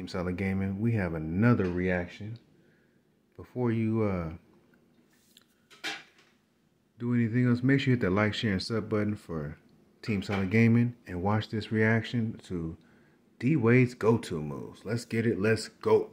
Team Solid Gaming, we have another reaction. Before you do anything else, make sure you hit that like, share, and sub button for Team Solid Gaming and watch this reaction to D-Wade's go-to moves. Let's get it. Let's go.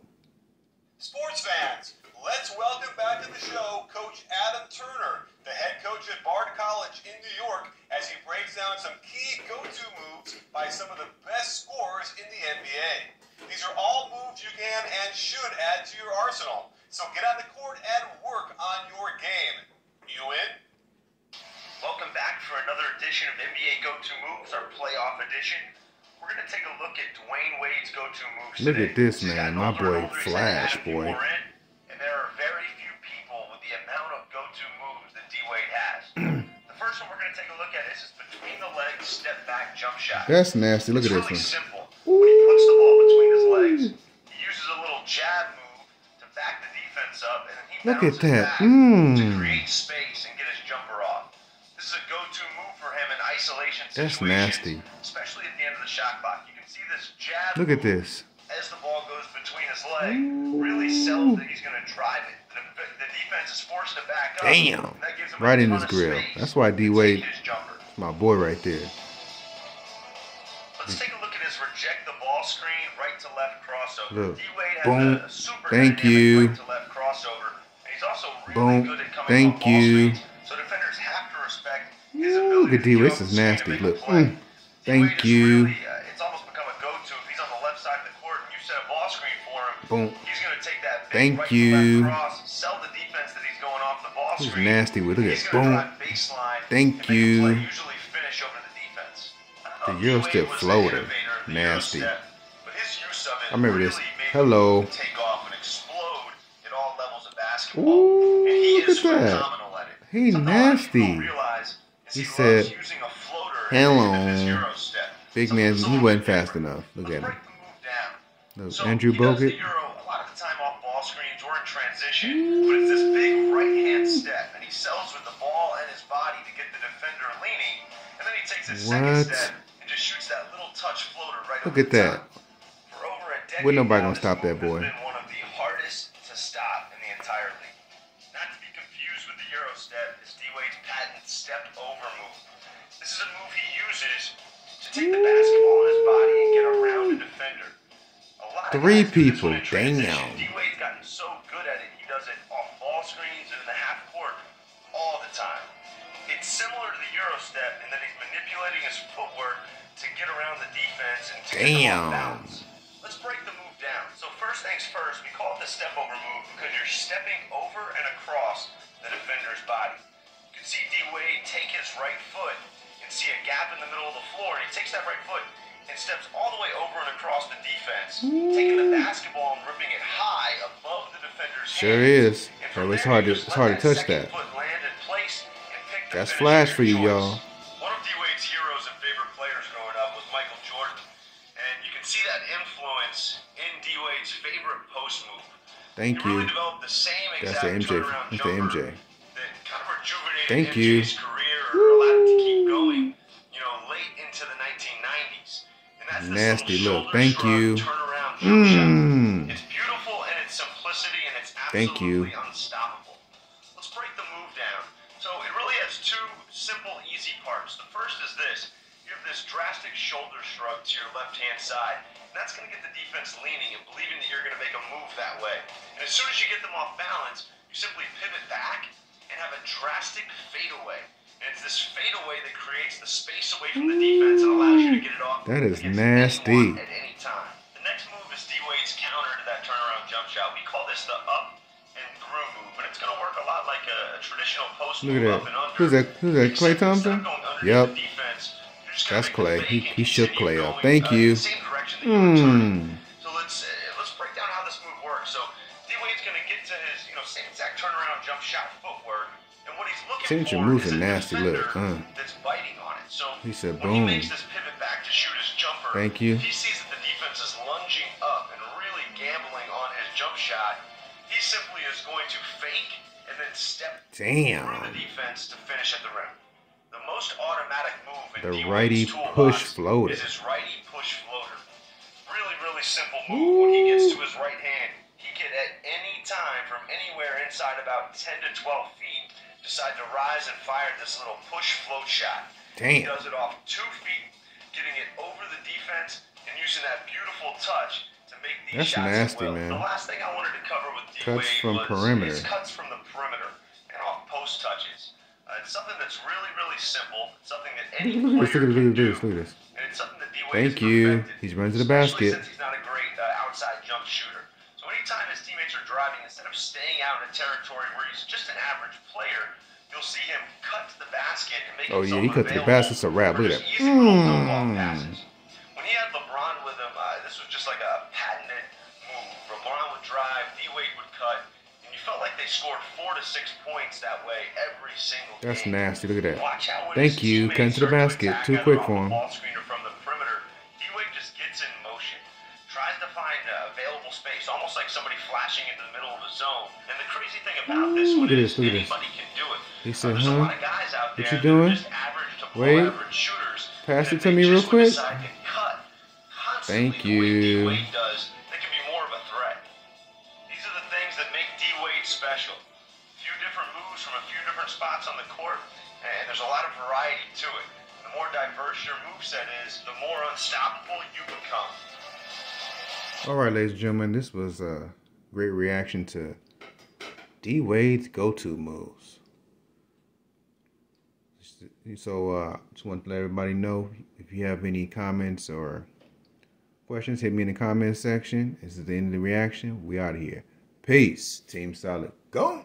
Sports fans, let's welcome back to the show Coach Adam Turner, the head coach at Bard College in New York, as he breaks down some key go-to moves by some of the best scorers in the NBA. These are all moves you can and should add to your arsenal. So get on the court and work on your game. You in? Welcome back for another edition of NBA Go-To Moves, our playoff edition. We're going to take a look at Dwayne Wade's go-to moves Look today. at this, man. My boy Flash, boy. And there are very few people with the amount of go-to moves that D-Wade has. The first one we're going to take a look at is between the legs, step back, jump shot. That's nasty. Look at this one. It's really simple. When he puts the ball between his legs, he uses a little jab move to back the defense up, and then he bounces back to create space and get his jumper off. This is a go-to move for him in isolation situations. That's nasty. Especially at the end of the shot clock. You can see this jab. Look at this. As the ball goes between his legs, really sells that he's going to drive it. The defense is forced to back up. Damn. Right in his grill. That's why D-Wade, my boy right there. Let's take a look at his reject the ball screen, right to left crossover. Look. D-Wade has Boom. a super Thank you. right to left crossover. And he's also really Boom. good at coming Thank off ball you. screens, so defenders have to respect his ability. Look at D-Wade. This is nasty. Look. Thank you. It's almost become a go-to. If he's on the left side of the court and you set a ball screen for him, Boom. he's going to take that Thank right you. to left cross, sell the defense that he's going off the ball He's screen. nasty with. Look at He's it. going to Boom. drive baseline Thank and make a you. play, usually finish over the defense. The Euro step floater. Nasty. But his use of it I remember this. really made Hello. him take off and explode at all levels of basketball. Ooh, And he look is at that. phenomenal at it. He Something a lot of people nasty. realize is He loves said, using a floater hello. in his Euro step. Big man, he wasn't fast enough. Look at him. Look, So Andrew he does the Bogut. Euro a lot of the time off ball screens or in transition, but it's this big right-hand step, and he sells with the ball and his body to get the defender leaning, and then he takes his second step and just shoots that little touch floater right Look over at the that. top. For over a decade, Wasn't nobody now, gonna this stop that move boy. has been one of the hardest to stop in the entire league. Not to be confused with the Euro step, is D-Wade's patent step-over move. This is a move he uses to take the basketball in his body and get around a defender. A lot of Three guys do this people. one in transition. Damn. D-Wade's gotten so good at it, he does it off ball screens and in the half court all the time. It's similar to the Euro step in that he's manipulating his footwork to get around the defense and to get them off balance. Let's break the move down. So first things first, we call it the step over move because you're stepping over and across the defender's body. You can see D-Wade take his right foot and see a gap in the middle of the floor, and he takes that right foot and steps all the way over and across the defense, taking the basketball and ripping it high above the defender's Sure hands. is. So it's hard to touch that. That's Flash for you, y'all. One of D-Wade's heroes and favorite players growing up was Michael Jordan, and you can see that influence in D-Wade's favorite post move. Thank He really you. developed the same That's exact the MJ. turnaround That's the jumper MJ. that kind of rejuvenated Thank you. MJ's career or allowed him to keep going, late into the 1990s. And that's this Nasty little look. Thank shoulder you. shrug, turnaround jump shot. It's beautiful in its simplicity and it's Thank you. absolutely unstoppable. Let's break the move down. So it really has two simple, easy parts. The first is this. You have this drastic shoulder shrug to your left-hand side. And that's going to get the defense leaning and believing that you're going to make a move that way. And as soon as you get them off balance, you simply pivot back and have a drastic fadeaway. And it's this fadeaway that creates the space away from the defense and allows you to get it off. That is against nasty. anyone at any time. The next move is D-Wade's counter to that turnaround jump shot. We call this the up and through move, and it's going to work a lot like a traditional post Look move at up and that. under. Who's that? Who's that? Klay Thompson? Yep. That's Klay. He shook Klay up. Thank you. So let's break down how this move works. So D-Wade's going to get to his same exact turnaround jump shot footwork, and what he's looking Signature for move's is a a nasty look. that's biting on it. So He said, when he boom. makes this pivot back to shoot his jumper, Thank you. if he sees that the defense is lunging up and really gambling on his jump shot, he simply is going to fake and then step through the defense to finish at the rim. The most automatic move in The D-Wade's righty toolbox push floater. is his righty push floater. really, really simple move. When he gets to his right hand, he can at any time from anywhere inside about 10 to 12 feet decide to rise and fire this little push float shot. Damn. He does it off 2 feet, getting it over the defense and using that beautiful touch to make these That's shots. nasty, Well, man. the last thing I wanted to cover with Cuts D-Wade from was perimeter. his cuts from the perimeter and off post touches. It's something that's really, really simple. It's something that any player can do. Look at this. And it's something that D-Wade Thank has you. perfected, He's running to the especially basket. since he's not a great outside jump shooter. So anytime his teammates are driving, instead of staying out in a territory where he's just an average player, you'll see him cut to the basket and make Oh, yeah, himself he cut to the available basket. It's a wrap. for Look at just that. easy little no-ball passes. When he had LeBron with him, this was just like a patented move. LeBron would drive, D-Wade would cut, and you felt like they scored 4 to 6 points that way every single That's game. nasty. Look at that. Watch how when Thank his you. teammates Cutting to the start basket. attack Too either quick off for the him. ball screen or from the perimeter, D-Wade just gets in motion, tries to find available space, almost like somebody flashing into the middle of a zone. And the crazy thing about this one is anybody can do it. He said, There's a huh? lot of guys out there What you that are doing? just average to below Wait. average shooters. Pass and it to if me they real just would quick. decide to cut constantly Thank the way you. D-Wade does, they can be more of a threat. These are the things that make D-Wade special. A few different moves from a few different spots on the court, and there's a lot of variety to it. The more diverse your moveset is, the more unstoppable you become. All right, ladies and gentlemen, this was a great reaction to D-Wade's go-to moves. So, just want to let everybody know, if you have any comments or questions, hit me in the comments section. This is the end of the reaction. We out of here. Peace. Team Solid. Go.